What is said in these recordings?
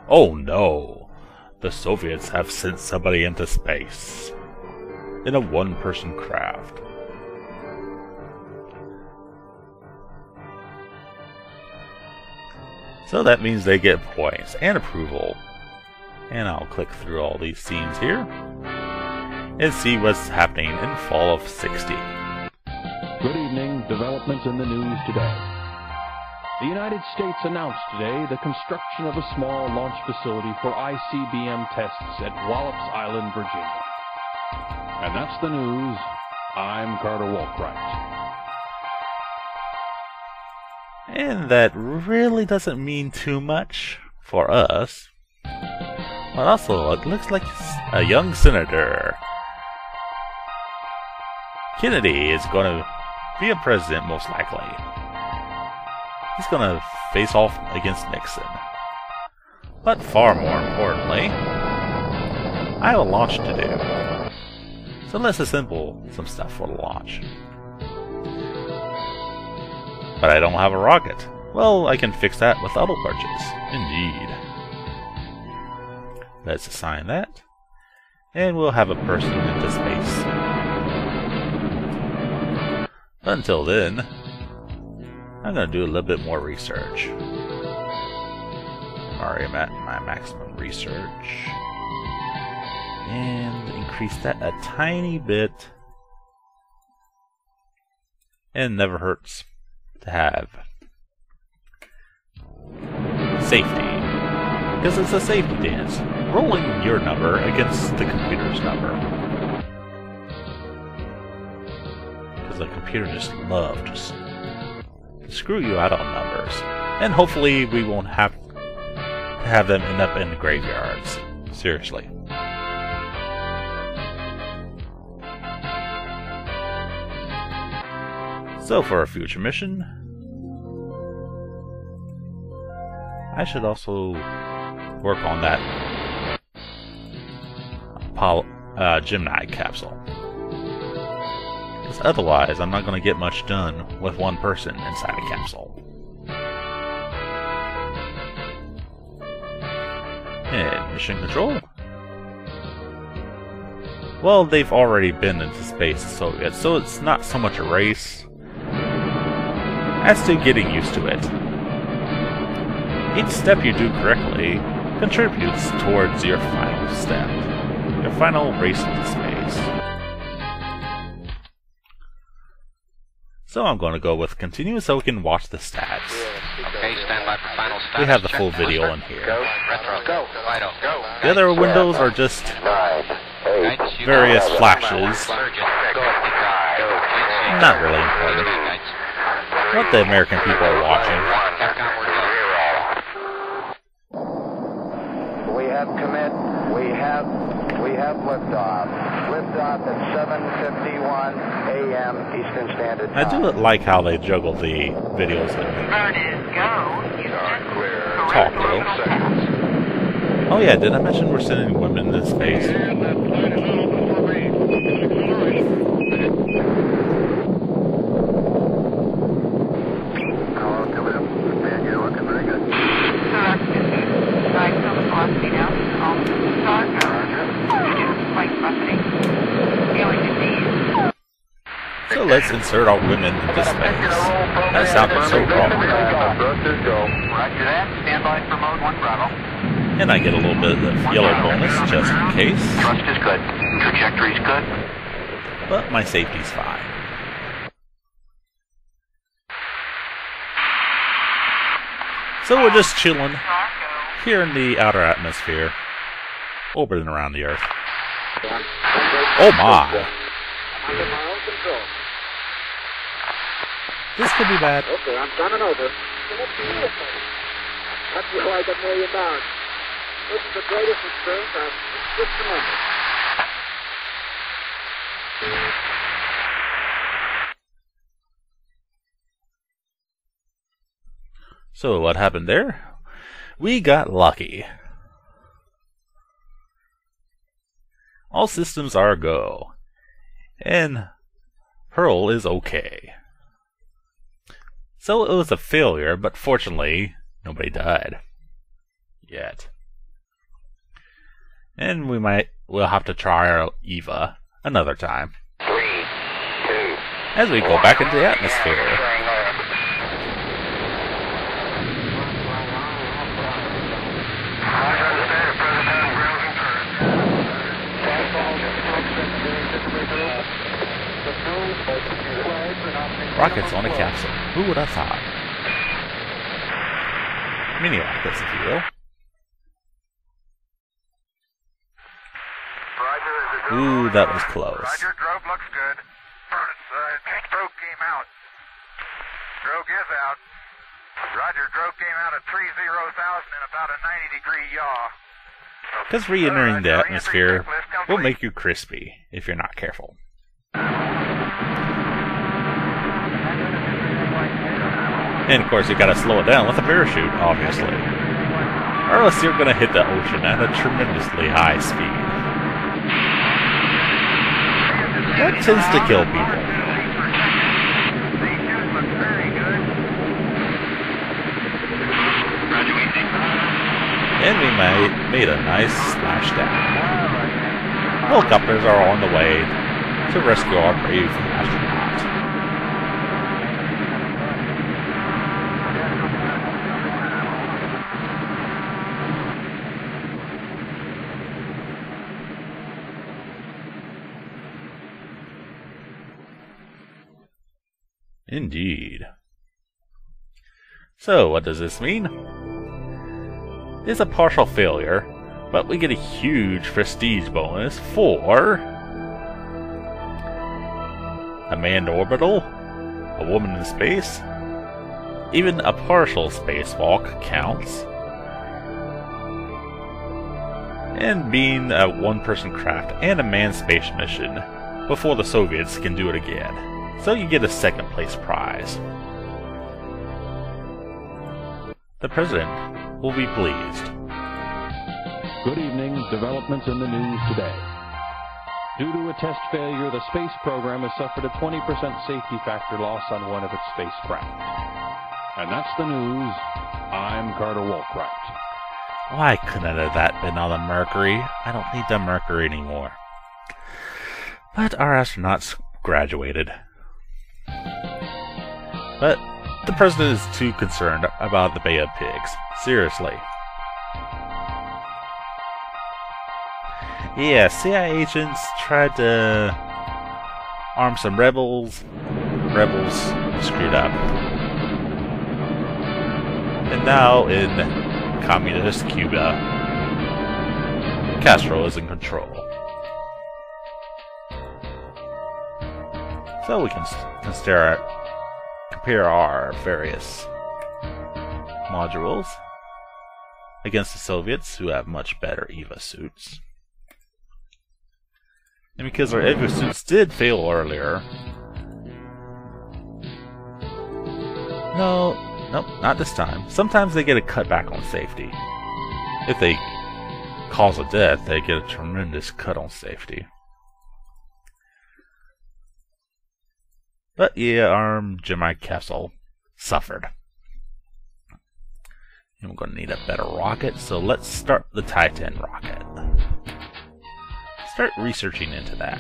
Oh no! The Soviets have sent somebody into space. In a one-person craft. So that means they get points and approval. And I'll click through all these scenes here. And see what's happening in fall of 60. Good evening. Developments in the news today. The United States announced today the construction of a small launch facility for ICBM tests at Wallops Island, Virginia. And that's the news. I'm Carter Wolfright. And that really doesn't mean too much for us. But also, it looks like a young senator. Kennedy is going to be a president, most likely. He's going to face off against Nixon. But far more importantly, I have a launch to do. So let's assemble some stuff for the launch. But I don't have a rocket. Well, I can fix that with auto purchase. Indeed. Let's assign that. And we'll have a person into space. But until then, I'm going to do a little bit more research. Alright, I'm at my maximum research. And increase that a tiny bit. And never hurts to have safety. Because it's a safety dance. Rolling your number against the computer's number. Because the computer just loves to screw you out on numbers. And hopefully we won't have to have them end up in the graveyards. Seriously. So for a future mission, I should also work on that Gemini capsule. Because otherwise, I'm not going to get much done with one person inside a capsule. And mission control. Well, they've already been into space, so it's not so much a race as to getting used to it. Each step you do correctly contributes towards your final step, your final race into space. So I'm going to go with continue so we can watch the stats. Okay, stand by for final status. We have the full video in here. Go. Retro. Go. Vital. Go. The other windows are just various flashes. Not really important. What the American people are watching. We have commit. We have liftoff. Liftoff at 7:51 a.m. Eastern Standard Time. I do like how they juggle the videos and talk though. Oh yeah, did I mention we're sending women into space? So let's insert our women into space. That sounded so wrong. Roger that. Stand by for mode 1 Bravo. And I get a little bit of yellow bonus just in case. Thrust is good. Trajectory's good. But my safety's fine. So we're just chilling here in the outer atmosphere, orbiting around the Earth. Oh my! This could be bad. Okay, I'm coming over. That's like $1 million. This is the greatest experience I've just remembered. So what happened there? We got lucky. All systems are go. And Pearl is okay. So it was a failure, but fortunately, nobody died. Yet. And we'll have to try our EVA another time. 3, 2, as we go back into the atmosphere. Rockets on a capsule. Who would have thought? Mini rockets, if you will. Ooh, that was close. Roger, drogue looks good. Drogue came out. Drogue is out. Roger, drogue came out at 30,000 in about a 90-degree yaw. Because re-entering the atmosphere will make you crispy if you're not careful. And of course, you gotta slow it down with a parachute, obviously. Or else you're gonna hit the ocean at a tremendously high speed. That tends to kill people. And we made a nice splashdown. Helicopters are on the way to rescue our brave astronaut. Indeed. So, what does this mean? It's a partial failure, but we get a huge prestige bonus for a manned orbital, a woman in space, even a partial spacewalk counts, and being a one-person craft and a manned space mission before the Soviets can do it again. So you get a second place prize. The President will be pleased. Good evening. Developments in the news today. Due to a test failure, the space program has suffered a 20% safety factor loss on one of its spacecraft. And that's the news. I'm Carter Wolcraft. Why couldn't have that been on the Mercury? I don't need the Mercury anymore. But our astronauts graduated. But the President is too concerned about the Bay of Pigs. Seriously. Yeah, CIA agents tried to arm some rebels. Rebels screwed up. And now in communist Cuba, Castro is in control. So we can compare our various modules against the Soviets, who have much better EVA suits. And because our EVA suits did fail earlier... Nope, not this time. Sometimes they get a cutback on safety. If they cause a death, they get a tremendous cut on safety. But yeah, our Gemini capsule suffered. And we're going to need a better rocket, so let's start the Titan rocket. Start researching into that.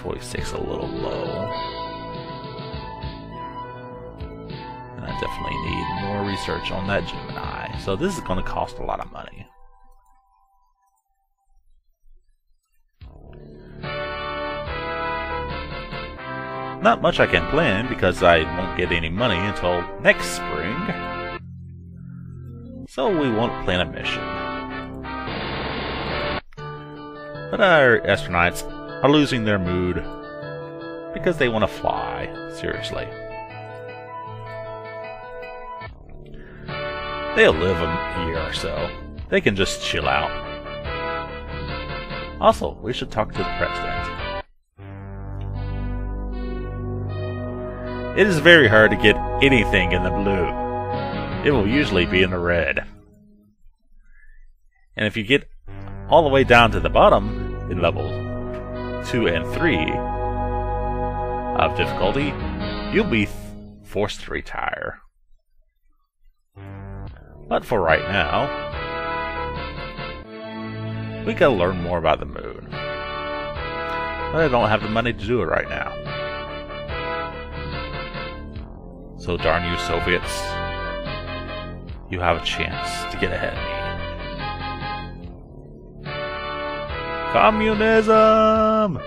46 a little low. And I definitely need more research on that Gemini. So this is going to cost a lot of money. Not much I can plan because I won't get any money until next spring. So we won't plan a mission. But our astronauts are losing their mood because they want to fly. Seriously. They'll live a year or so. They can just chill out. Also, we should talk to the President. It is very hard to get anything in the blue. It will usually be in the red. And if you get all the way down to the bottom in levels 2 and 3 of difficulty, you'll be forced to retire. But for right now, We gotta learn more about the moon. But I don't have the money to do it right now. So darn you Soviets. You have a chance to get ahead of me. Communism!